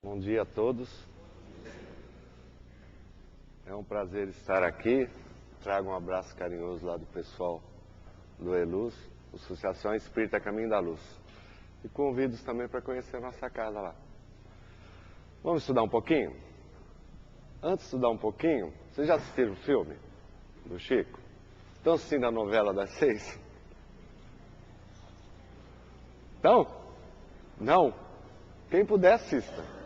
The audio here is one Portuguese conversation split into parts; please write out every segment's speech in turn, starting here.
Bom dia a todos. É um prazer estar aqui. Trago um abraço carinhoso lá do pessoal do ELUZ, Associação Espírita Caminho da Luz. E convido-os também para conhecer a nossa casa lá. Vamos estudar um pouquinho? Antes de estudar um pouquinho, vocês já assistiram o filme do Chico? Estão assistindo a novela das 6? Então? Não? Quem puder assista.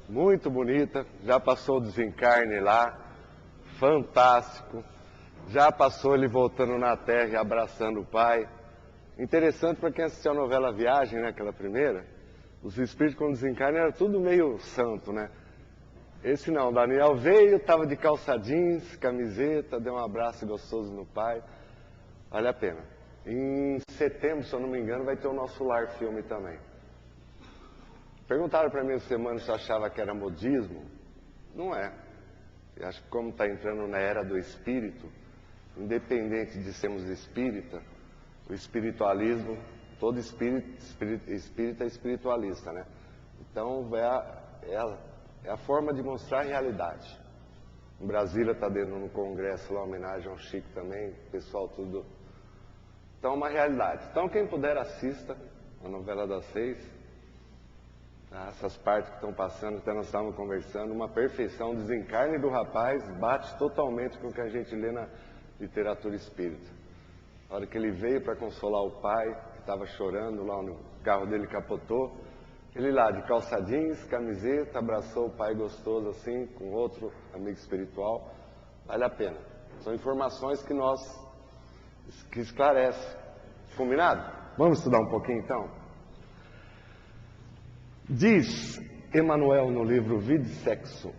Muito bonita, já passou o desencarne lá, fantástico. Já passou ele voltando na Terra e abraçando o Pai. Interessante para quem assistiu a novela Viagem, né, aquela primeira. Os espíritos quando desencarnam era tudo meio santo, né? Esse não, Daniel veio, estava de calça jeans, camiseta, deu um abraço gostoso no Pai. Vale a pena. Em setembro, se eu não me engano, vai ter o Nosso Lar filme também. Perguntaram para mim essa semana se eu achava que era modismo. Não é. Eu acho que como está entrando na era do espírito, independente de sermos espírita, o espiritualismo, todo espírita é espiritualista, né? Então é a forma de mostrar a realidade. Em Brasília está dando no congresso lá homenagem ao Chico também, pessoal tudo. Então é uma realidade. Então quem puder assista a novela das 6. Essas partes que estão passando, até nós estávamos conversando, uma perfeição, o desencarne do rapaz bate totalmente com o que a gente lê na literatura espírita. Na hora que ele veio para consolar o pai, que estava chorando, lá no carro dele capotou, ele lá de calça jeans, camiseta, abraçou o pai gostoso assim, com outro amigo espiritual, vale a pena. São informações que esclarecem. Combinado? Vamos estudar um pouquinho então? Diz Emmanuel no livro Vida e Sexo,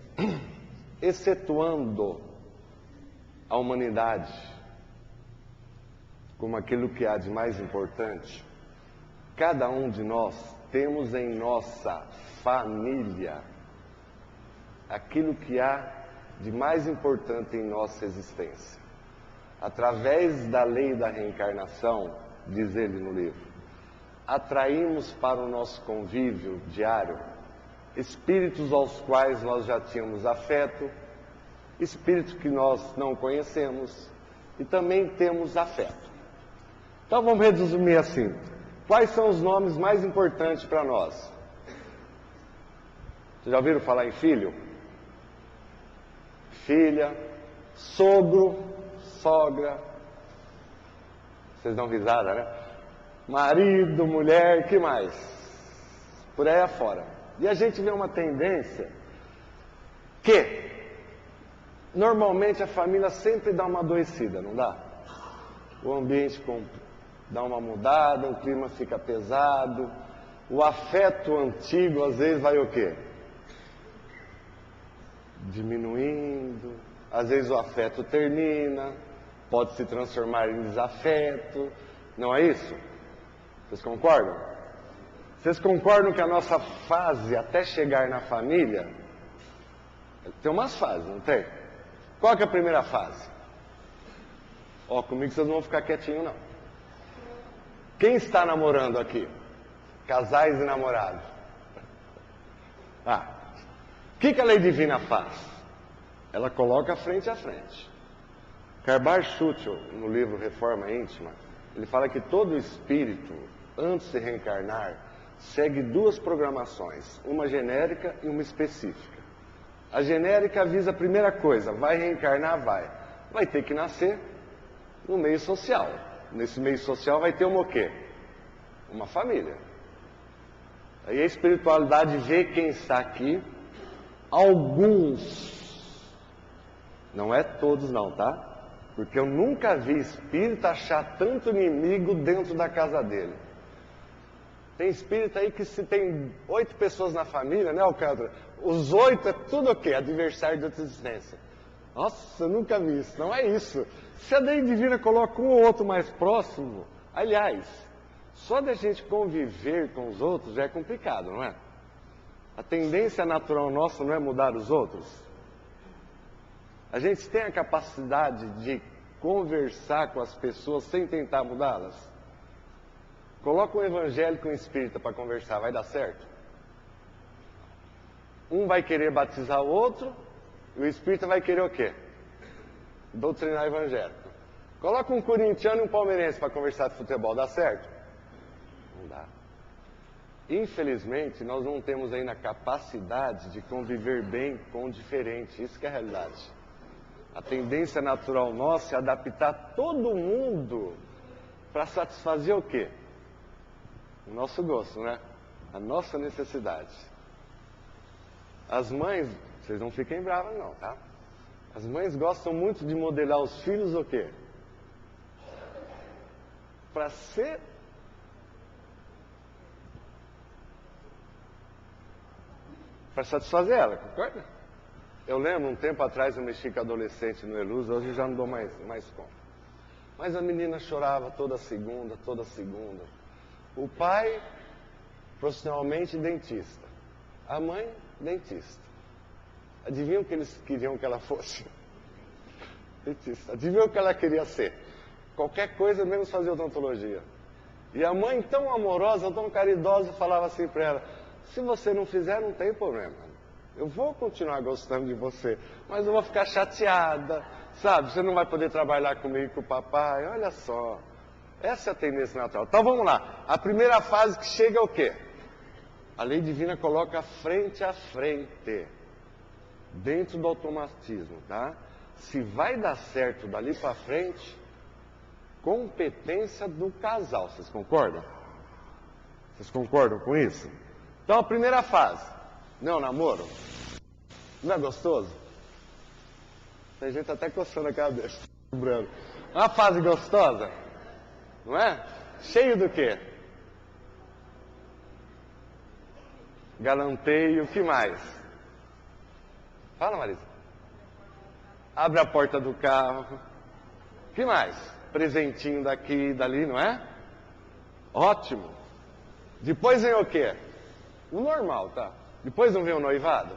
excetuando a humanidade como aquilo que há de mais importante, cada um de nós temos em nossa família aquilo que há de mais importante em nossa existência. Através da lei da reencarnação, diz ele no livro, atraímos para o nosso convívio diário espíritos aos quais nós já tínhamos afeto, espíritos que nós não conhecemos e também temos afeto. Então vamos resumir assim: quais são os nomes mais importantes para nós? Vocês já ouviram falar em filho? Filha, sogro, sogra. Vocês dão risada, né? Marido, mulher, que mais? Por aí afora. E a gente vê uma tendência que normalmente a família sempre dá uma adoecida, não dá? O ambiente dá uma mudada, o clima fica pesado, o afeto antigo às vezes vai o quê? Diminuindo, às vezes o afeto termina, pode se transformar em desafeto, não é isso? Vocês concordam? Vocês concordam que a nossa fase até chegar na família tem umas fases, não tem? Qual que é a primeira fase? Ó, comigo vocês não vão ficar quietinhos, não. Quem está namorando aqui? Casais e namorados. O que a lei divina faz? Ela coloca frente a frente. Karbar Schutel, no livro Reforma Íntima, ele fala que todo espírito, antes de reencarnar, segue duas programações, uma genérica e uma específica. A genérica avisa a primeira coisa: vai reencarnar, vai ter que nascer no meio social. Nesse meio social vai ter o quê? Uma família. Aí a espiritualidade vê quem está aqui. Alguns, não é todos não, tá? Porque eu nunca vi espírita achar tanto inimigo dentro da casa dele. Tem espírita aí que se tem 8 pessoas na família, né, Alcântara? Os 8 é tudo o quê? Adversário de outra existência. Nossa, eu nunca vi isso. Não é isso. Se a lei divina coloca um ou outro mais próximo, aliás, só da gente conviver com os outros já é complicado, não é? A tendência natural nossa não é mudar os outros? A gente tem a capacidade de conversar com as pessoas sem tentar mudá-las? Coloca um evangélico e um espírita para conversar, vai dar certo? Um vai querer batizar o outro, e o espírita vai querer o quê? Doutrinar evangélico. Coloca um corintiano e um palmeirense para conversar de futebol, dá certo? Não dá. Infelizmente, nós não temos ainda a capacidade de conviver bem com o diferente. Isso que é a realidade. A tendência natural nossa é adaptar todo mundo para satisfazer o quê? O nosso gosto, né? A nossa necessidade. As mães, vocês não fiquem bravas não, tá? As mães gostam muito de modelar os filhos o quê? Para ser... para satisfazer ela, concorda? Eu lembro, um tempo atrás eu mexi com adolescente no Eluz, hoje já não dou mais conta. Mas a menina chorava toda segunda. O pai, profissionalmente dentista. A mãe, dentista. Adivinha o que eles queriam que ela fosse? Dentista. Adivinha o que ela queria ser? Qualquer coisa, menos fazer odontologia. E a mãe, tão amorosa, tão caridosa, falava assim para ela: se você não fizer, não tem problema. Eu vou continuar gostando de você, mas eu vou ficar chateada, sabe? Você não vai poder trabalhar comigo e com o papai, olha só. Essa é a tendência natural. Então vamos lá. A primeira fase que chega é o quê? A lei divina coloca frente a frente, dentro do automatismo, tá? Se vai dar certo dali para frente, competência do casal. Vocês concordam? Vocês concordam com isso? Então a primeira fase, não, namoro, não é gostoso? Tem gente até coçando a cabeça, lembrando. Uma fase gostosa, não é? Cheio do quê? Galanteio, o que mais? Fala, Marisa. Abre a porta do carro. O que mais? Presentinho daqui e dali, não é? Ótimo. Depois vem o quê? O normal, tá? Depois não vem o noivado?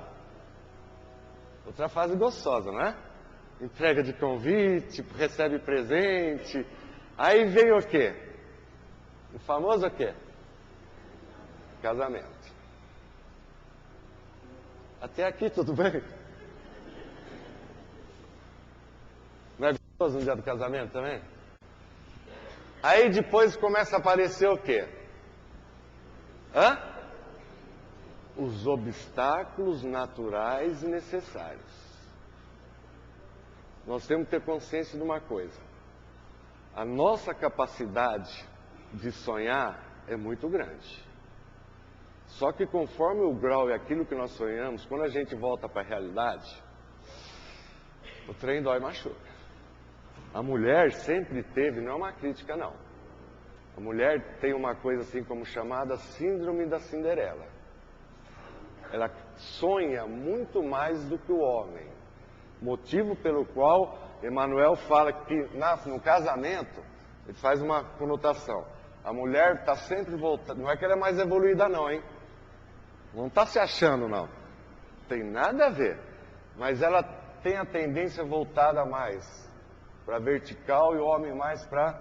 Outra fase gostosa, não é? Entrega de convite, recebe presente. Aí vem o quê? O famoso o quê? Casamento. Até aqui tudo bem? Não é gostoso no dia do casamento também? Aí depois começa a aparecer o quê? Hã? Os obstáculos naturais e necessários. Nós temos que ter consciência de uma coisa. A nossa capacidade de sonhar é muito grande. Só que conforme o grau e aquilo que nós sonhamos, quando a gente volta para a realidade, o trem dói e machuca. A mulher sempre teve, não é uma crítica não. A mulher tem uma coisa assim como chamada síndrome da Cinderela. Ela sonha muito mais do que o homem. Motivo pelo qual Emmanuel fala que no casamento, ele faz uma conotação. A mulher está sempre voltando, não é que ela é mais evoluída não, hein? Não está se achando não. Tem nada a ver. Mas ela tem a tendência voltada mais para vertical e o homem mais para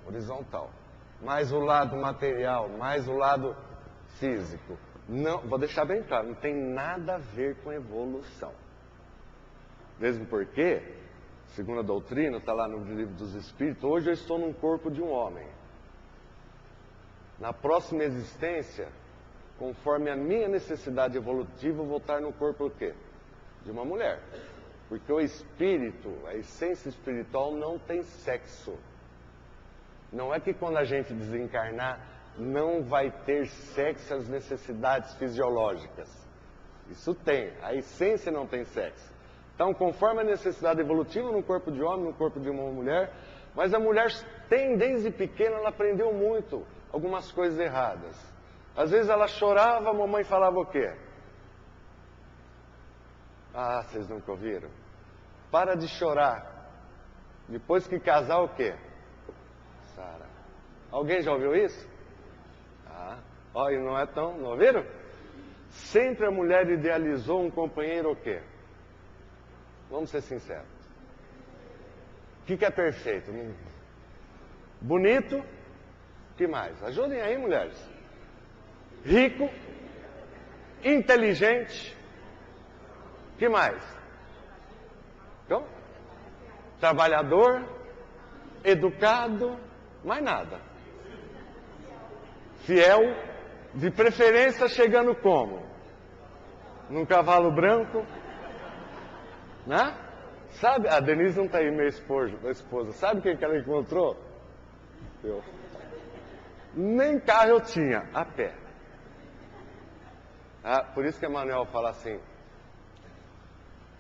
horizontal. Mais o lado material, mais o lado físico. Não, vou deixar bem claro, não tem nada a ver com evolução. Mesmo porque, segundo a doutrina, está lá no Livro dos Espíritos, hoje eu estou num corpo de um homem. Na próxima existência, conforme a minha necessidade evolutiva, eu vou estar no corpo o quê? De uma mulher. Porque o espírito, a essência espiritual não tem sexo. Não é que quando a gente desencarnar, não vai ter sexo as necessidades fisiológicas. Isso tem, a essência não tem sexo. Então, conforme a necessidade evolutiva no corpo de homem, no corpo de uma mulher, mas a mulher tem, desde pequena, ela aprendeu muito algumas coisas erradas. Às vezes ela chorava, a mamãe falava o quê? Ah, vocês nunca ouviram? Para de chorar. Depois que casar, o quê? Sara. Alguém já ouviu isso? Ah, olha, não é tão... Não ouviram? Sempre a mulher idealizou um companheiro o quê? Vamos ser sinceros. O que é perfeito? Bonito. O que mais? Ajudem aí, mulheres. Rico. Inteligente. Que mais? Então, trabalhador, educado, mais nada. Fiel, de preferência chegando como? Num cavalo branco, né? Sabe, a Denise não está aí, minha esposa. Sabe quem que ela encontrou? Eu. Nem carro eu tinha, a pé. Por isso que Emmanuel fala assim,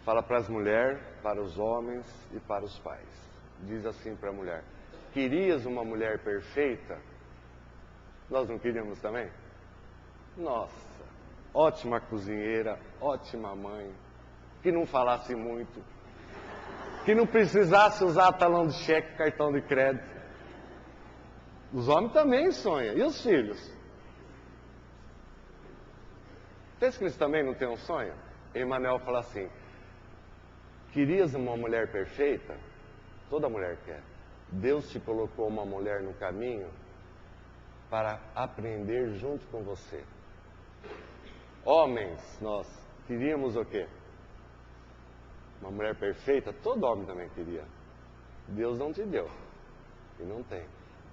fala para as mulheres, para os homens e para os pais. Diz assim para a mulher: querias uma mulher perfeita? Nós não queríamos também? Nossa, ótima cozinheira, ótima mãe, que não falasse muito, que não precisasse usar talão de cheque, cartão de crédito. Os homens também sonham. E os filhos? Pensa que eles também não têm um sonho? Emmanuel fala assim: querias uma mulher perfeita? Toda mulher quer. Deus te colocou uma mulher no caminho para aprender junto com você. Homens, nós queríamos o quê? Uma mulher perfeita? Todo homem também queria. Deus não te deu. E não tem.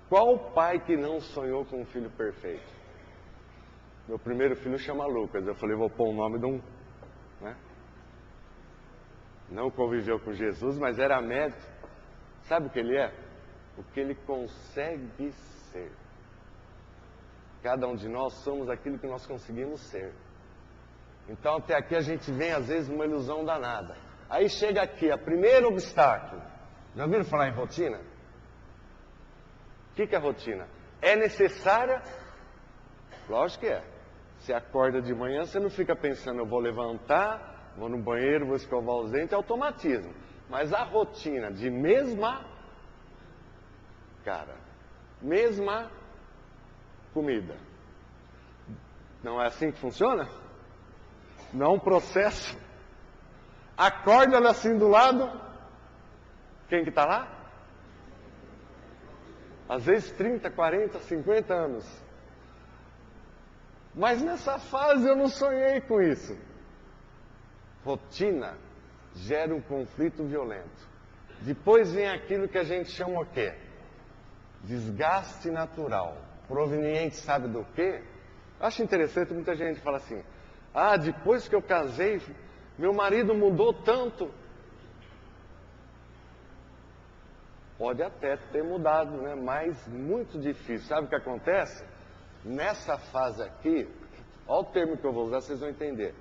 Qual pai que não sonhou com um filho perfeito? Meu primeiro filho chama Lucas. Eu falei, vou pôr o nome de um... né? Não conviveu com Jesus, mas era médico. Sabe o que ele é? O que ele consegue ser. Cada um de nós somos aquilo que nós conseguimos ser. Então até aqui a gente vem às vezes numa ilusão danada. Aí chega aqui, a primeiro obstáculo. Já ouviram falar em rotina? O que é rotina? É necessária? Lógico que é. Você acorda de manhã, você não fica pensando, eu vou levantar, vou no banheiro, vou escovar os dentes, é automatismo. Mas a rotina de mesma comida. Não é assim que funciona? Não é um processo. Acorda olha assim do lado. Quem que está lá? Às vezes 30, 40, 50 anos. Mas nessa fase eu não sonhei com isso. Rotina gera um conflito violento. Depois vem aquilo que a gente chama o quê? Desgaste natural. Proveniente sabe do quê? Acho interessante, muita gente fala assim, depois que eu casei, meu marido mudou tanto. Pode até ter mudado, né? Mas muito difícil. Sabe o que acontece? Nessa fase aqui, olha o termo que eu vou usar, vocês vão entender.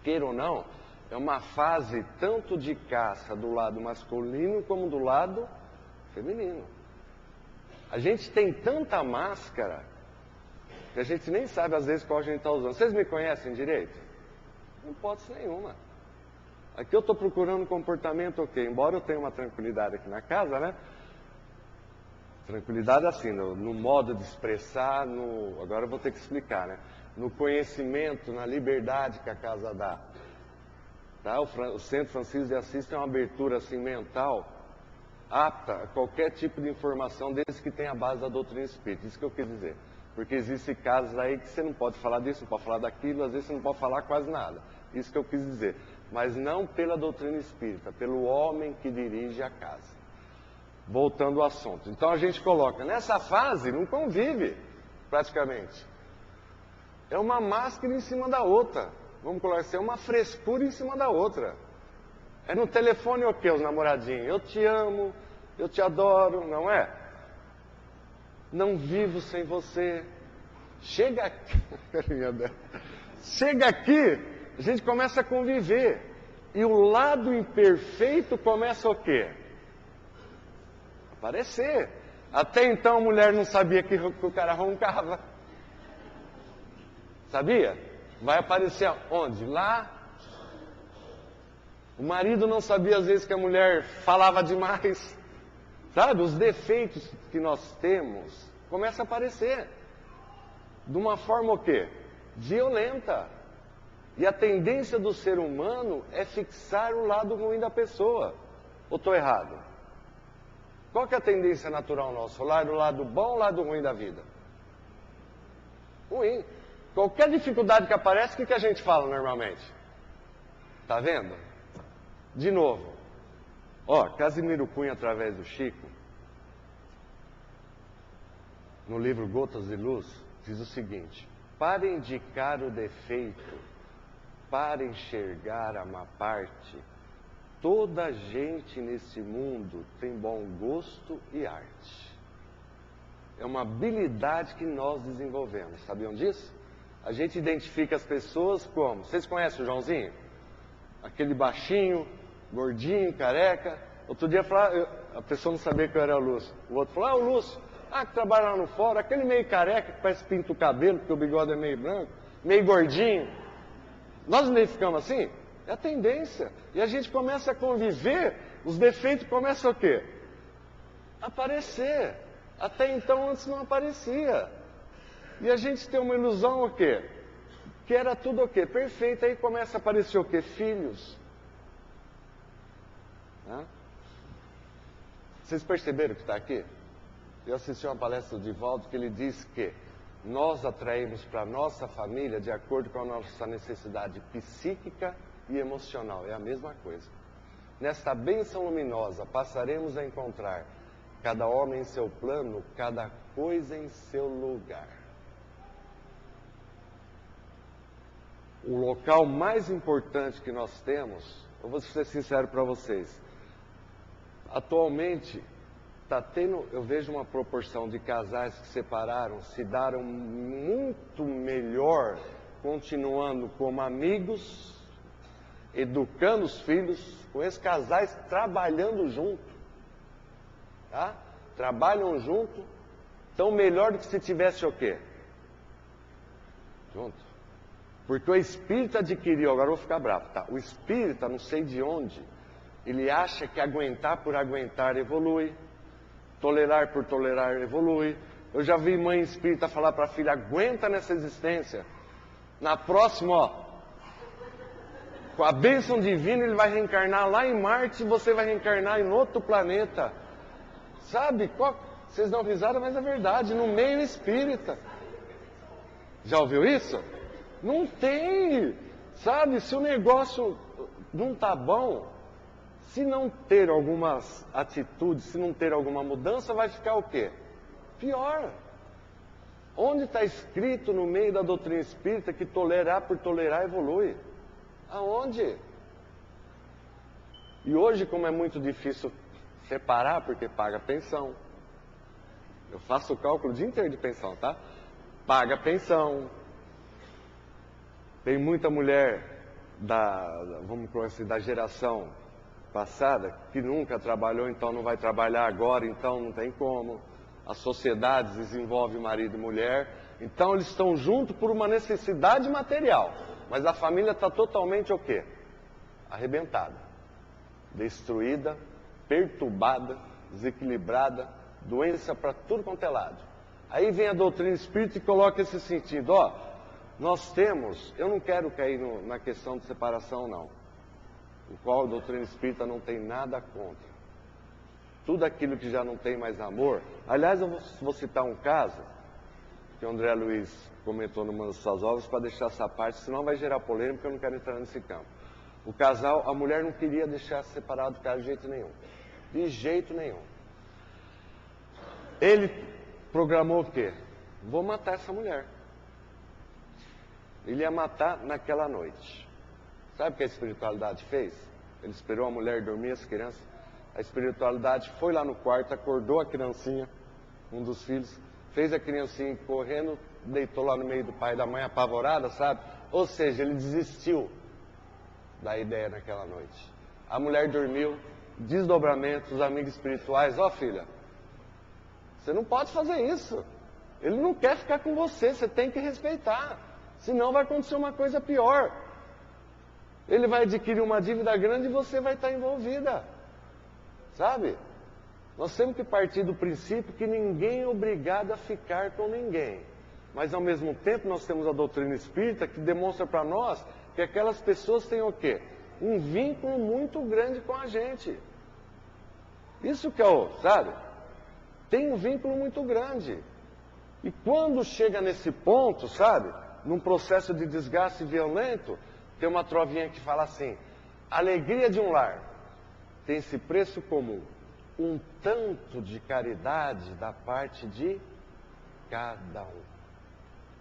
Queira ou não, é uma fase tanto de caça do lado masculino como do lado feminino. A gente tem tanta máscara que a gente nem sabe às vezes qual a gente está usando. Vocês me conhecem direito? Não pode ser nenhuma. Aqui eu estou procurando um comportamento ok, embora eu tenha uma tranquilidade aqui na casa, né? Tranquilidade assim, no modo de expressar, agora eu vou ter que explicar, né? No conhecimento, na liberdade que a casa dá. Tá? O Centro Francisco de Assis tem uma abertura assim mental, apta a qualquer tipo de informação, desde que tenha a base da doutrina espírita. Isso que eu quis dizer. Porque existem casos aí que você não pode falar disso, não pode falar daquilo, às vezes você não pode falar quase nada. Isso que eu quis dizer. Mas não pela doutrina espírita, pelo homem que dirige a casa. Voltando ao assunto. Então a gente coloca, nessa fase não convive, praticamente. É uma máscara em cima da outra. Vamos colocar assim, é uma frescura em cima da outra. É no telefone o quê, os namoradinhos? Eu te amo, eu te adoro, não é? Não vivo sem você. Chega aqui, chega aqui, a gente começa a conviver. E o lado imperfeito começa o quê? Aparecer. Até então a mulher não sabia que o cara roncava. Sabia? Vai aparecer onde? Lá. O marido não sabia às vezes que a mulher falava demais. Sabe? Os defeitos que nós temos começam a aparecer. De uma forma o quê? Violenta. E a tendência do ser humano é fixar o lado ruim da pessoa. Ou estou errado? Qual que é a tendência natural nossa? Olhar o lado bom ou o lado ruim da vida? Ruim. Qualquer dificuldade que aparece, o que a gente fala normalmente? Tá vendo? De novo. Ó, Casimiro Cunha, através do Chico, no livro Gotas de Luz, diz o seguinte: para indicar o defeito, para enxergar a má parte, toda gente nesse mundo tem bom gosto e arte. É uma habilidade que nós desenvolvemos. Sabiam disso? A gente identifica as pessoas como... Vocês conhecem o Joãozinho? Aquele baixinho, gordinho, careca. Outro dia a pessoa não sabia que eu era o Lúcio. O outro falou, o Lúcio, que trabalha lá no fora, aquele meio careca que parece pinta o cabelo, porque o bigode é meio branco, meio gordinho. Nós identificamos assim? É a tendência. E a gente começa a conviver, os defeitos começam o quê? Aparecer. Até então, antes não aparecia. E a gente tem uma ilusão o quê? Que era tudo o quê? Perfeito. Aí começa a aparecer o quê? Filhos. Vocês perceberam que está aqui? Eu assisti uma palestra do Divaldo que ele diz que nós atraímos para a nossa família de acordo com a nossa necessidade psíquica e emocional. É a mesma coisa. Nesta bênção luminosa passaremos a encontrar cada homem em seu plano, cada coisa em seu lugar. O local mais importante que nós temos, eu vou ser sincero para vocês, atualmente eu vejo uma proporção de casais que separaram, se deram muito melhor, continuando como amigos, educando os filhos, com esses casais trabalhando junto. Tá? Trabalham junto, tão melhor do que se tivesse o quê? Junto. Porque o espírito adquiriu, agora eu vou ficar bravo, tá? O espírito, não sei de onde, ele acha que aguentar por aguentar evolui, tolerar por tolerar evolui. Eu já vi mãe espírita falar para a filha, aguenta nessa existência. Na próxima, ó, com a bênção divina, ele vai reencarnar lá em Marte e você vai reencarnar em outro planeta. Sabe? Vocês dão risada, mas é verdade, no meio espírita. Já ouviu isso? Não tem. Sabe, se o negócio não tá bom, se não ter algumas atitudes, se não ter alguma mudança, vai ficar o quê? Pior. Onde está escrito no meio da doutrina espírita que tolerar por tolerar evolui? Aonde? E hoje, como é muito difícil separar, porque paga pensão. Eu faço o cálculo o dia inteiro de pensão, tá? Paga pensão. Tem muita mulher vamos colocar assim, da geração passada que nunca trabalhou, então não vai trabalhar agora, então não tem como. As sociedades desenvolvem marido e mulher, então eles estão juntos por uma necessidade material, mas a família está totalmente o quê? Arrebentada, destruída, perturbada, desequilibrada, doença para tudo quanto é lado. Aí vem a doutrina espírita e coloca esse sentido, ó, nós temos, eu não quero cair na questão de separação não, o qual a doutrina espírita não tem nada contra. Tudo aquilo que já não tem mais amor. Aliás, eu vou citar um caso que o André Luiz comentou numa das suas obras para deixar essa parte, senão vai gerar polêmica, eu não quero entrar nesse campo. O casal, a mulher não queria deixar separado o cara de jeito nenhum. De jeito nenhum. Ele programou o quê? Vou matar essa mulher. Ele ia matar naquela noite. Sabe o que a espiritualidade fez? Ele esperou a mulher dormir, as crianças. A espiritualidade foi lá no quarto, acordou a criancinha, um dos filhos, fez a criancinha correndo, deitou lá no meio do pai e da mãe, apavorada, sabe? Ou seja, ele desistiu da ideia naquela noite. A mulher dormiu, desdobramento, os amigos espirituais, ó filha, você não pode fazer isso. Ele não quer ficar com você, você tem que respeitar. Senão vai acontecer uma coisa pior. Ele vai adquirir uma dívida grande e você vai estar envolvida. Sabe? Nós temos que partir do princípio que ninguém é obrigado a ficar com ninguém. Mas ao mesmo tempo nós temos a doutrina espírita que demonstra para nós que aquelas pessoas têm o quê? Um vínculo muito grande com a gente. Isso que é o, sabe? Tem um vínculo muito grande. E quando chega nesse ponto, sabe? Num processo de desgaste violento, tem uma trovinha que fala assim, A alegria de um lar tem esse preço comum. Um tanto de caridade da parte de cada um.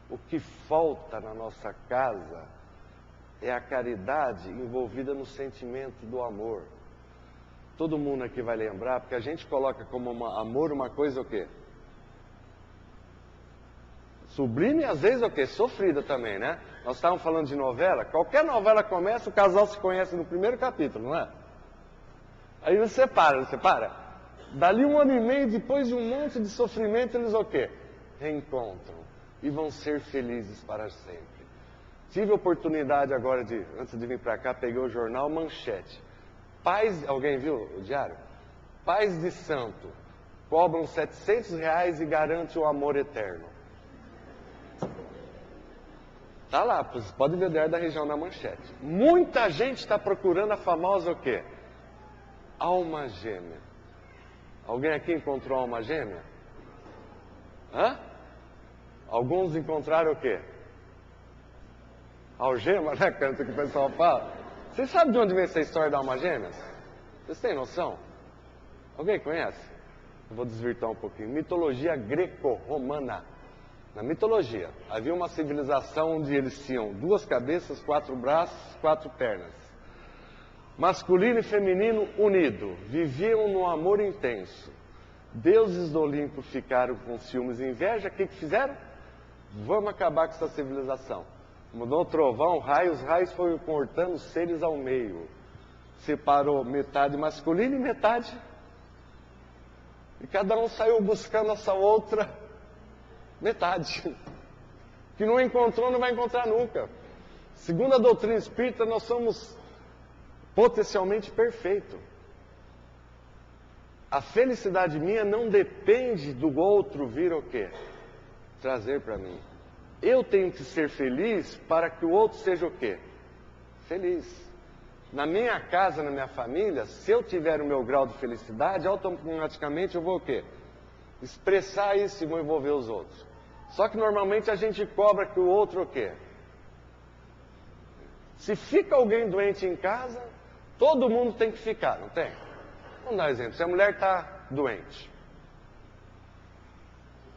O que falta na nossa casa é a caridade envolvida no sentimento do amor. Todo mundo aqui vai lembrar, porque a gente coloca como amor uma coisa o quê? Sublime e às vezes o quê? Sofrida também, né? Nós estávamos falando de novela. Qualquer novela começa, o casal se conhece no primeiro capítulo, não é? Aí não separa. Dali 1 ano e meio, depois de um monte de sofrimento, eles o quê? Reencontram e vão ser felizes para sempre. Tive a oportunidade agora antes de vir para cá, peguei o jornal Manchete. Pais, alguém viu o diário? Pais de santo cobram R$700 e garante o amor eterno. Tá lá, você pode ver o diário da região na Manchete. Muita gente está procurando a famosa o quê? Alma gêmea. Alguém aqui encontrou alma gêmea? Hã? Alguns encontraram o quê? Algema, né? Canto que o pessoal fala. Vocês sabem de onde vem essa história da alma gêmea? Vocês têm noção? Alguém conhece? Eu vou desvirtuar um pouquinho. Mitologia greco-romana. Na mitologia, havia uma civilização onde eles tinham 2 cabeças, 4 braços, 4 pernas. Masculino e feminino unido, viviam no amor intenso. Deuses do Olimpo ficaram com ciúmes e inveja. O que fizeram? Vamos acabar com essa civilização. Mudou o trovão, os raios foram cortando os seres ao meio. Separou metade masculino e metade. E cada um saiu buscando essa outra metade. Que não encontrou, não vai encontrar nunca. Segundo a doutrina espírita, nós somos potencialmente perfeitos. A felicidade minha não depende do outro vir o quê? Trazer para mim. Eu tenho que ser feliz para que o outro seja o quê? Feliz. Na minha casa, na minha família, se eu tiver o meu grau de felicidade, automaticamente eu vou o quê? Expressar isso e vou envolver os outros. Só que normalmente a gente cobra que o outro o quê? Se fica alguém doente em casa, todo mundo tem que ficar, não tem? Vamos dar um exemplo. Se a mulher está doente,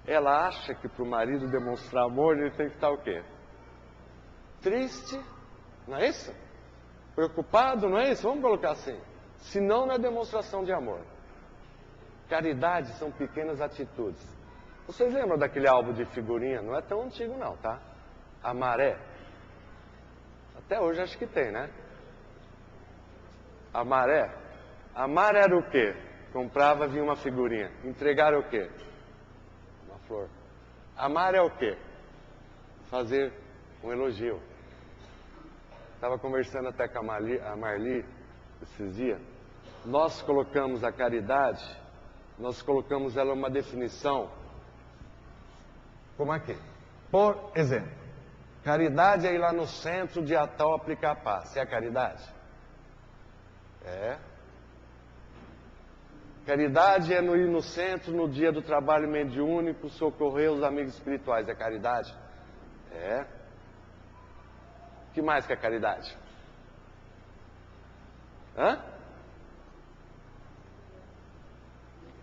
ela acha que para o marido demonstrar amor, ele tem que estar o quê? Triste, não é isso? Preocupado, não é isso? Vamos colocar assim. Senão não é demonstração de amor. Caridade são pequenas atitudes. Vocês lembram daquele álbum de figurinha? Não é tão antigo não, tá? A Maré. Até hoje acho que tem, né? A Maré. A Maré era o quê? Comprava, vinha uma figurinha. Entregaram o quê? Uma flor. Amar é o quê? Fazer um elogio. Estava conversando até com a Marli esses dias. Nós colocamos a caridade, nós colocamos ela uma definição. Como é que? Por exemplo, caridade é ir lá no centro dia tal aplicar a paz. É a caridade? É. Caridade é ir no centro no dia do trabalho mediúnico, socorrer os amigos espirituais. É caridade? É. O que mais que é caridade? Hã?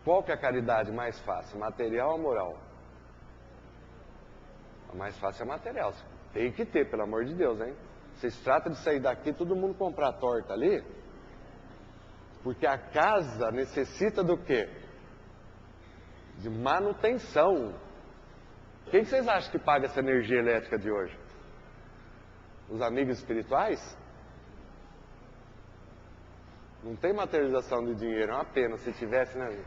Qual que é a caridade mais fácil? Material ou moral? A mais fácil é material. Tem que ter, pelo amor de Deus, hein? Vocês tratam de sair daqui, todo mundo comprar torta ali, porque a casa necessita do quê? De manutenção. Quem vocês acham que paga essa energia elétrica de hoje? Os amigos espirituais? Não tem materialização de dinheiro, é uma pena. Se tivesse, né?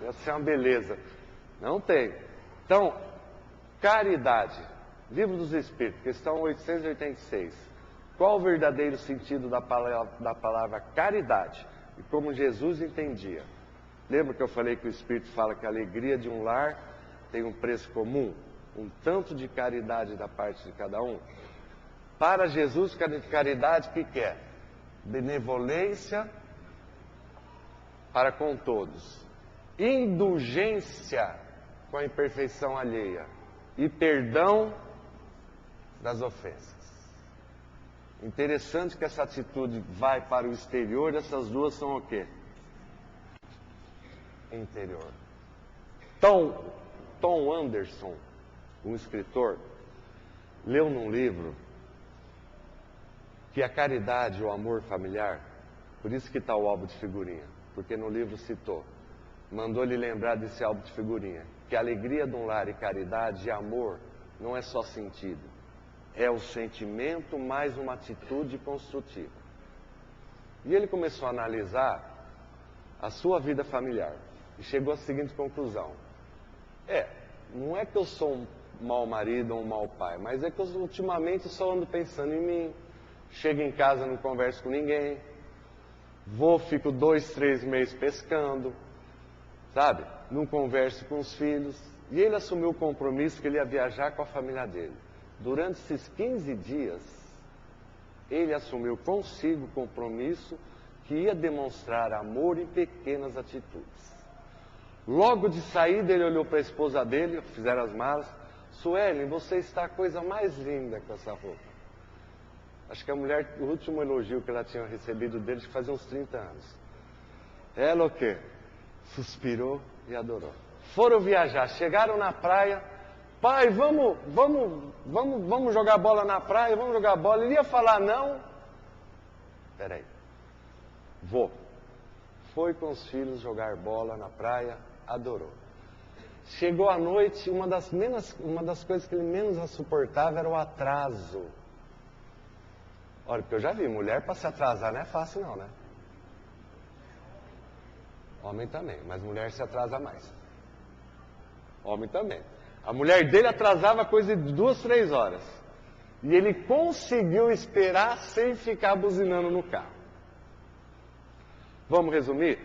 Ia ser uma beleza. Não tem. Então, caridade. Livro dos Espíritos, questão 886. Qual o verdadeiro sentido da palavra caridade? E como Jesus entendia? Lembra que eu falei que o Espírito fala que a alegria de um lar tem um preço comum? Um tanto de caridade da parte de cada um? Para Jesus, caridade, o que é? Benevolência para com todos. Indulgência com a imperfeição alheia. E perdão das ofensas. Interessante que essa atitude vai para o exterior, essas duas são o quê? Interior. Tom Anderson, um escritor, leu num livro que a caridade e o amor familiar, por isso que está o álbum de figurinha, porque no livro citou, mandou lhe lembrar desse álbum de figurinha, que a alegria de um lar e caridade e amor não é só sentido, é o sentimento mais uma atitude construtiva. E ele começou a analisar a sua vida familiar e chegou à seguinte conclusão: não é que eu sou um mau marido ou um mau pai, mas é que eu ultimamente só ando pensando em mim, chego em casa não converso com ninguém, fico 2, 3 meses pescando, sabe? Não converso com os filhos. E ele assumiu o compromisso que ele ia viajar com a família dele. Durante esses 15 dias, ele assumiu consigo o compromisso que ia demonstrar amor em pequenas atitudes. Logo de saída, ele olhou para a esposa dele, fizeram as malas. Suelen, você está a coisa mais linda com essa roupa. Acho que a mulher, o último elogio que ela tinha recebido dele, fazia uns 30 anos. Ela o quê? Suspirou e adorou. Foram viajar, chegaram na praia. Pai, vamos jogar bola na praia, vamos jogar bola. Ele ia falar não. Peraí. Vou. Foi com os filhos jogar bola na praia, adorou. Chegou à noite, uma das coisas que ele menos suportava era o atraso. Olha, porque eu já vi, mulher para se atrasar não é fácil não, né? Homem também, mas mulher se atrasa mais. Homem também. A mulher dele atrasava coisa de 2, 3 horas. E ele conseguiu esperar sem ficar buzinando no carro. Vamos resumir?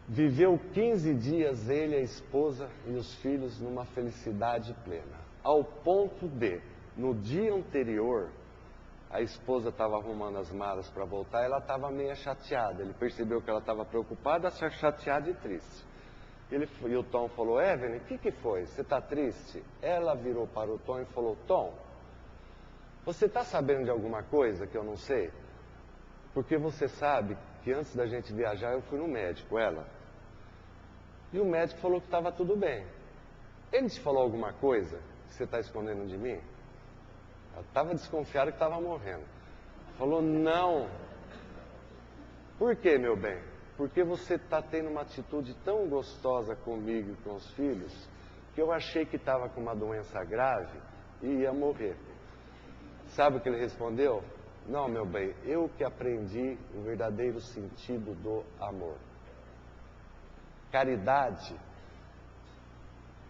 Viveu 15 dias ele, a esposa e os filhos numa felicidade plena. Ao ponto de, no dia anterior, a esposa estava arrumando as malas para voltar, ela estava meio chateada. Ele percebeu que ela estava preocupada, chateada e triste. E o Tom falou: Evelyn, o que foi? Você está triste? Ela virou para o Tom e falou: Tom, você está sabendo de alguma coisa que eu não sei? Porque você sabe que antes da gente viajar eu fui no médico, ela. E o médico falou que estava tudo bem. Ele te falou alguma coisa que você está escondendo de mim? Ela estava desconfiada que estava morrendo. Falou: não. Por quê, meu bem? Porque você está tendo uma atitude tão gostosa comigo e com os filhos, que eu achei que estava com uma doença grave e ia morrer. Sabe o que ele respondeu? Não, meu bem, eu que aprendi o verdadeiro sentido do amor. Caridade,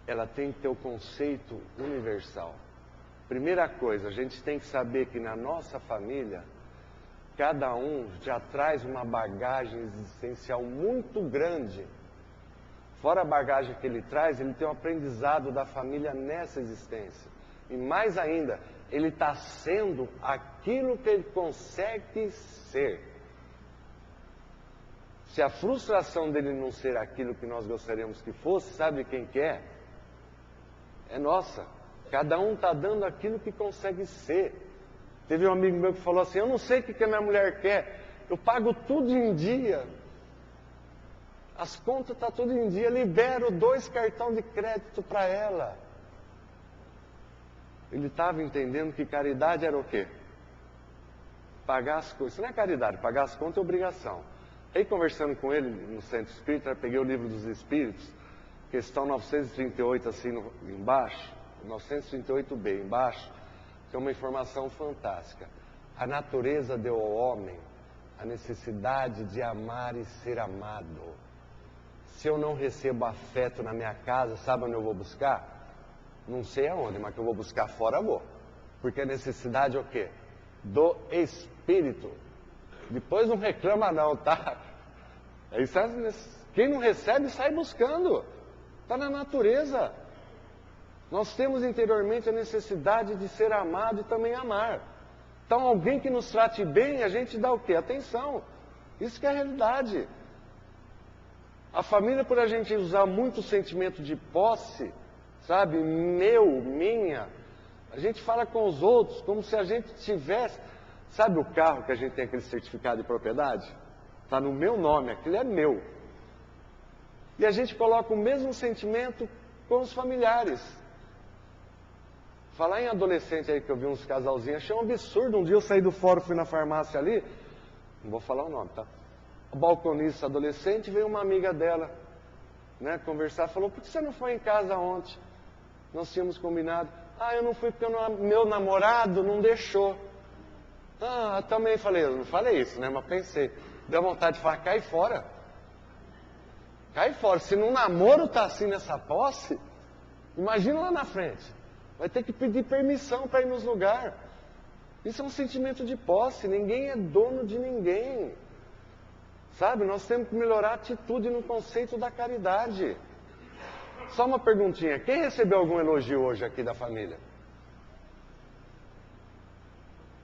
ela tem que ter o conceito universal. Primeira coisa, a gente tem que saber que na nossa família, cada um já traz uma bagagem existencial muito grande. Fora a bagagem que ele traz, ele tem um aprendizado da família nessa existência. E mais ainda, ele está sendo aquilo que ele consegue ser. Se a frustração dele não ser aquilo que nós gostaríamos que fosse, sabe quem que é? É nossa. Cada um está dando aquilo que consegue ser. Teve um amigo meu que falou assim: eu não sei o que a minha mulher quer, eu pago tudo em dia. As contas estão tudo em dia, libero 2 cartões de crédito para ela. Ele estava entendendo que caridade era o quê? Pagar as coisas. Isso não é caridade, pagar as contas é obrigação. Aí, conversando com ele no Centro Espírita, eu peguei o Livro dos Espíritos, questão 938, assim embaixo, 938b embaixo, tem uma informação fantástica. A natureza deu ao homem a necessidade de amar e ser amado. Se eu não recebo afeto na minha casa, sabe onde eu vou buscar? Não sei aonde, mas que eu vou buscar fora, eu vou. Porque a necessidade é o quê? Do espírito. Depois não reclama não, tá? Aí, quem não recebe, sai buscando. Está na natureza. Nós temos interiormente a necessidade de ser amado e também amar. Então, alguém que nos trate bem, a gente dá o quê? Atenção. Isso que é a realidade. A família, por a gente usar muito o sentimento de posse, sabe? Meu, minha. A gente fala com os outros como se a gente tivesse... Sabe o carro que a gente tem aquele certificado de propriedade? Está no meu nome, aquele é meu. E a gente coloca o mesmo sentimento com os familiares. Falar em adolescente aí, que eu vi uns casalzinhos, achei um absurdo. Um dia eu saí do fórum, fui na farmácia ali, não vou falar o nome, tá? O balconista adolescente, veio uma amiga dela, né, conversar, falou, por que você não foi em casa ontem? Nós tínhamos combinado. Ah, eu não fui porque meu namorado não deixou. Ah, também falei, eu não falei isso, né, mas pensei. Deu vontade de falar, cai fora. Cai fora. Se num namoro tá assim nessa posse, imagina lá na frente. Vai ter que pedir permissão para ir nos lugares. Isso é um sentimento de posse. Ninguém é dono de ninguém. Sabe? Nós temos que melhorar a atitude no conceito da caridade. Só uma perguntinha. Quem recebeu algum elogio hoje aqui da família?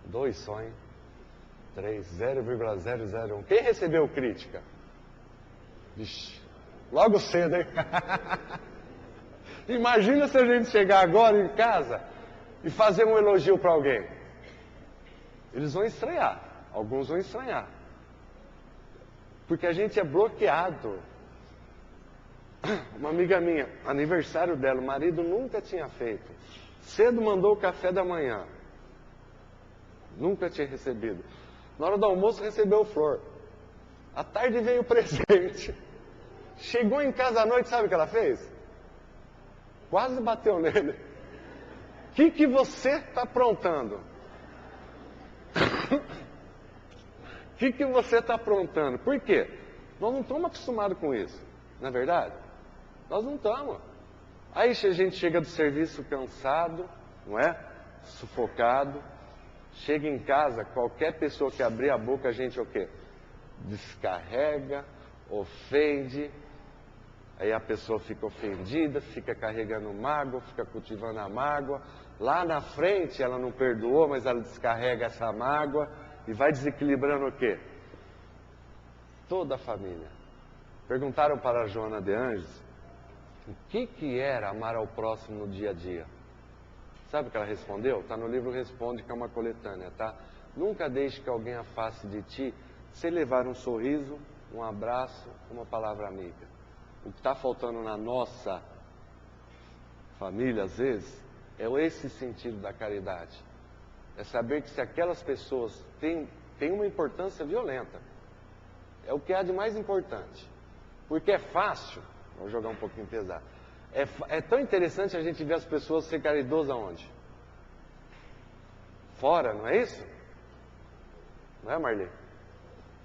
2 só, hein? 3, 0,001. Quem recebeu crítica? Vixe, logo cedo, hein? Imagina se a gente chegar agora em casa e fazer um elogio para alguém. Eles vão estranhar. Alguns vão estranhar. Porque a gente é bloqueado. Uma amiga minha, aniversário dela, o marido nunca tinha feito. Cedo mandou o café da manhã. Nunca tinha recebido. Na hora do almoço recebeu flor. À tarde veio o presente. Chegou em casa à noite, sabe o que ela fez? Quase bateu nele. O que você está aprontando? O que você está aprontando? Por quê? Nós não estamos acostumados com isso. Não é verdade? Nós não estamos. Aí a gente chega do serviço cansado, não é? Sufocado. Chega em casa, qualquer pessoa que abrir a boca, a gente o quê? Descarrega, ofende. Aí a pessoa fica ofendida, fica carregando mágoa, fica cultivando a mágoa. Lá na frente ela não perdoou, mas ela descarrega essa mágoa e vai desequilibrando o quê? Toda a família. Perguntaram para a Joana de Anjos o que era amar ao próximo no dia a dia. Sabe o que ela respondeu? Está no livro Responde, que é uma coletânea, tá? Nunca deixe que alguém afaste de ti sem levar um sorriso, um abraço, uma palavra amiga. O que está faltando na nossa família, às vezes, é esse sentido da caridade. É saber que se aquelas pessoas têm uma importância violenta, é o que há de mais importante. Porque é fácil, vou jogar um pouquinho pesado, é tão interessante a gente ver as pessoas ser caridosas aonde? Fora, não é isso? Não é, Marli?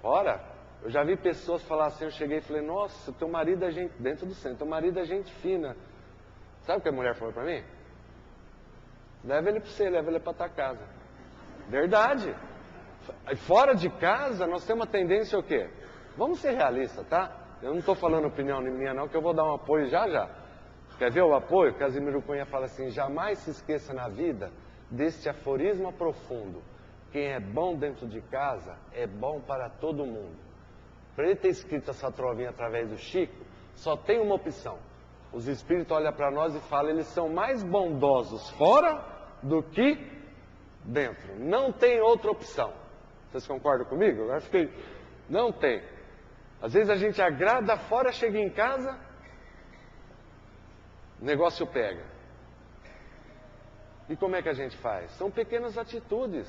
Fora. Eu já vi pessoas falar assim, eu cheguei e falei, nossa, teu marido é gente, dentro do centro, teu marido é gente fina. Sabe o que a mulher falou para mim? Leva ele para você, leva ele para tua casa. Verdade. Fora de casa, nós temos uma tendência o quê? Vamos ser realistas, tá? Eu não estou falando opinião minha não, que eu vou dar um apoio já já. Quer ver o apoio? Casimiro Cunha fala assim, jamais se esqueça na vida deste aforismo profundo. Quem é bom dentro de casa é bom para todo mundo. Para ele ter escrito essa trovinha através do Chico, só tem uma opção. Os espíritos olham para nós e falam, eles são mais bondosos fora do que dentro. Não tem outra opção. Vocês concordam comigo? Eu acho que não tem. Às vezes a gente agrada fora, chega em casa, o negócio pega. E como é que a gente faz? São pequenas atitudes.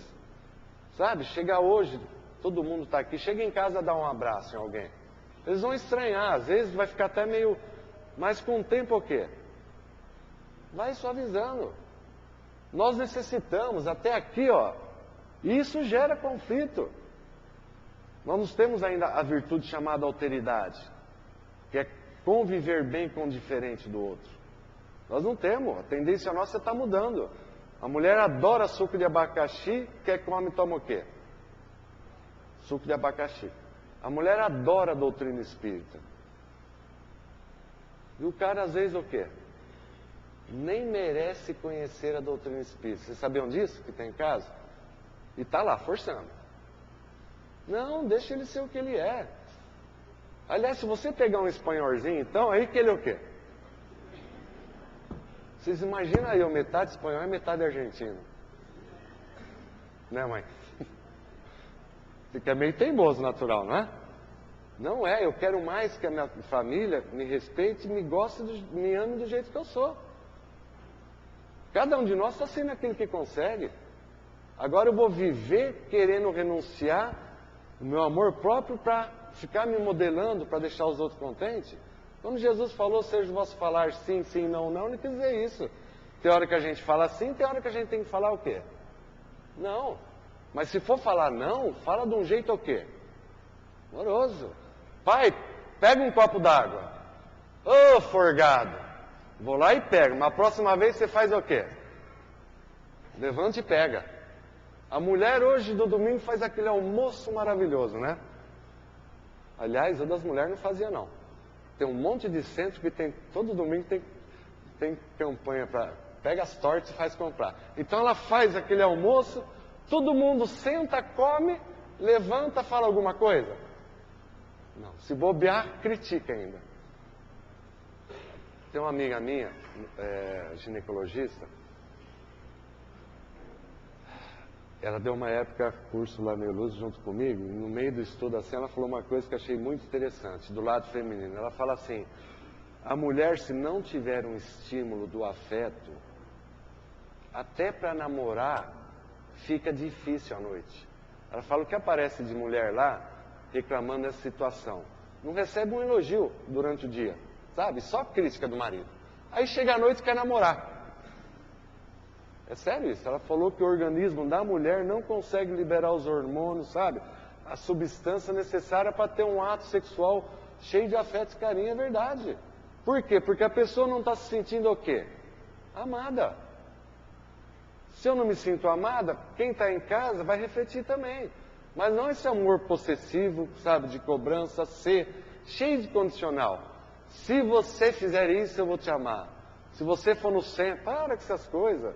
Sabe? Chega hoje, todo mundo está aqui, chega em casa, dá um abraço em alguém. Eles vão estranhar, às vezes vai ficar até meio... Mas com o tempo o quê? Vai suavizando. Nós necessitamos, até aqui, ó, e isso gera conflito. Nós não temos ainda a virtude chamada alteridade, que é conviver bem com o diferente do outro. Nós não temos, a tendência nossa está mudando. A mulher adora suco de abacaxi, quer que o homem tome o quê? Suco de abacaxi. A mulher adora a doutrina espírita. E o cara, às vezes, o quê? Nem merece conhecer a doutrina espírita. Vocês sabiam disso, que tem em casa? E está lá, forçando. Não, deixa ele ser o que ele é. Aliás, se você pegar um espanholzinho, então, aí que ele é o quê? Vocês imaginam aí, metade espanhol e metade argentino. Né, mãe? Que é meio teimoso, natural, não é? Não é, eu quero mais que a minha família me respeite, me goste, me ame do jeito que eu sou. Cada um de nós está sendo aquilo que consegue. Agora eu vou viver querendo renunciar o meu amor próprio para ficar me modelando, para deixar os outros contentes? Quando Jesus falou, seja o vosso falar sim, sim, não, não, ele quis dizer isso. Tem hora que a gente fala sim, tem hora que a gente tem que falar o quê? Não. Mas se for falar não, fala de um jeito o quê? Amoroso. Pai, pega um copo d'água. Ô, forgado. Vou lá e pego. Mas a próxima vez você faz o quê? Levanta e pega. A mulher hoje do domingo faz aquele almoço maravilhoso, né? Aliás, eu das mulheres não fazia não. Tem um monte de centro que tem, todo domingo tem campanha para... Pega as tortas e faz comprar. Então ela faz aquele almoço, todo mundo senta, come, levanta, fala alguma coisa? Não. Se bobear, critica ainda. Tem uma amiga minha, ginecologista, ela deu uma época curso lá meio luz junto comigo, e no meio do estudo assim, ela falou uma coisa que eu achei muito interessante, do lado feminino. Ela fala assim, a mulher se não tiver um estímulo do afeto, até para namorar, fica difícil à noite. Ela fala o que aparece de mulher lá, reclamando dessa situação. Não recebe um elogio durante o dia, sabe? Só crítica do marido. Aí chega à noite e quer namorar. É sério isso. Ela falou que o organismo da mulher não consegue liberar os hormônios, sabe? A substância necessária para ter um ato sexual cheio de afeto e carinho, é verdade. Por quê? Porque a pessoa não está se sentindo o quê? Amada. Se eu não me sinto amada, quem está em casa vai refletir também. Mas não esse amor possessivo, sabe, de cobrança, cheio de condicional. Se você fizer isso, eu vou te amar. Se você for no centro, para com essas coisas.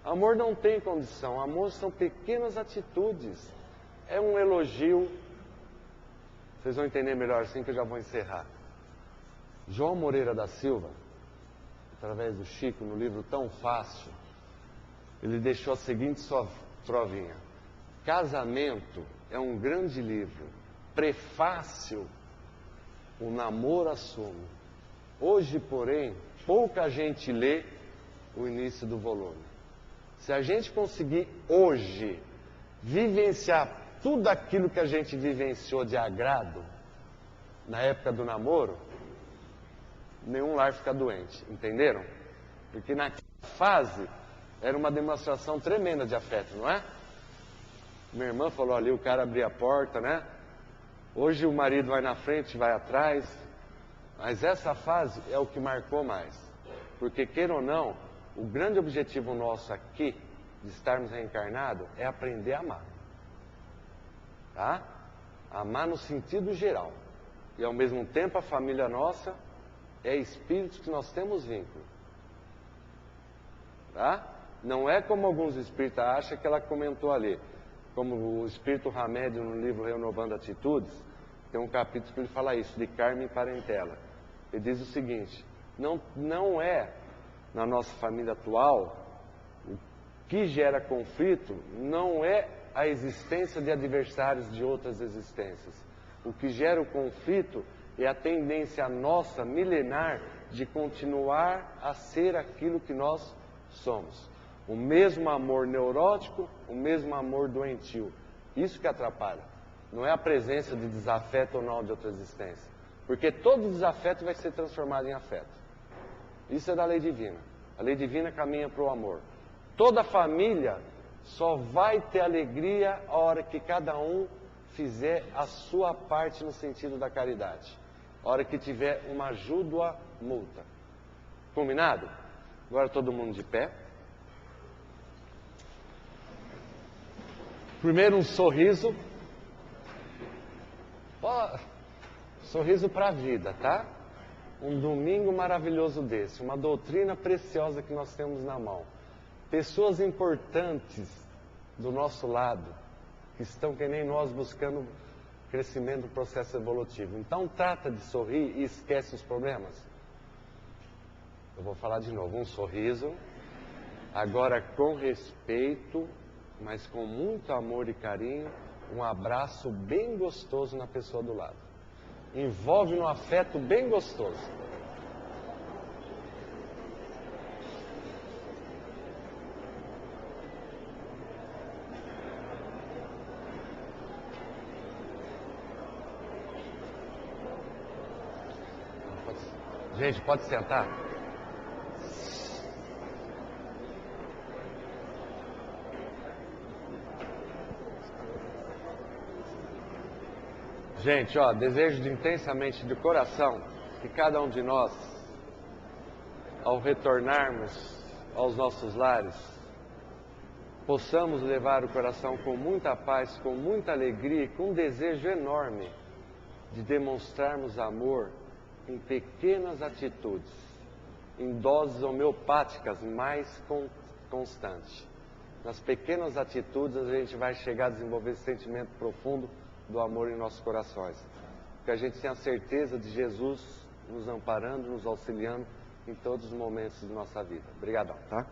Amor não tem condição. Amor são pequenas atitudes. É um elogio. Vocês vão entender melhor assim que eu já vou encerrar. João Moreira da Silva, através do Chico, no livro Tão Fácil, ele deixou a seguinte provinha. Casamento é um grande livro. Prefácio, o namoro assume. Hoje, porém, pouca gente lê o início do volume. Se a gente conseguir hoje vivenciar tudo aquilo que a gente vivenciou de agrado na época do namoro, nenhum lar fica doente, entenderam? Porque naquela fase era uma demonstração tremenda de afeto, não é? Minha irmã falou ali, o cara abria a porta, né? Hoje o marido vai na frente, vai atrás. Mas essa fase é o que marcou mais. Porque, queira ou não, o grande objetivo nosso aqui, de estarmos reencarnados, é aprender a amar. Tá? Amar no sentido geral. E ao mesmo tempo a família nossa é espíritos que nós temos vínculo. Tá? Não é como alguns espíritas acham que ela comentou ali. Como o espírito Hamed no livro Renovando Atitudes, tem um capítulo que ele fala isso, de karma e parentela. Ele diz o seguinte, não é na nossa família atual, o que gera conflito não é a existência de adversários de outras existências. O que gera o conflito é a tendência nossa, milenar, de continuar a ser aquilo que nós somos. O mesmo amor neurótico, o mesmo amor doentio. Isso que atrapalha. Não é a presença de desafeto ou não de outra existência. Porque todo desafeto vai ser transformado em afeto. Isso é da lei divina. A lei divina caminha para o amor. Toda família só vai ter alegria a hora que cada um fizer a sua parte no sentido da caridade. A hora que tiver uma ajuda mútua. Combinado? Agora todo mundo de pé. Primeiro um sorriso. Sorriso para a vida, tá? Um domingo maravilhoso desse, uma doutrina preciosa que nós temos na mão. Pessoas importantes do nosso lado, que estão que nem nós buscando crescimento do processo evolutivo. Então trata de sorrir e esquece os problemas. Eu vou falar de novo, um sorriso, agora com respeito, mas com muito amor e carinho, um abraço bem gostoso na pessoa do lado. Envolve num afeto bem gostoso. Gente, pode sentar? Gente, ó, desejo intensamente de coração que cada um de nós, ao retornarmos aos nossos lares, possamos levar o coração com muita paz, com muita alegria e com um desejo enorme de demonstrarmos amor em pequenas atitudes, em doses homeopáticas mais constantes. Nas pequenas atitudes a gente vai chegar a desenvolver esse sentimento profundo do amor em nossos corações. Que a gente tenha a certeza de Jesus nos amparando, nos auxiliando em todos os momentos de nossa vida. Obrigadão, tá?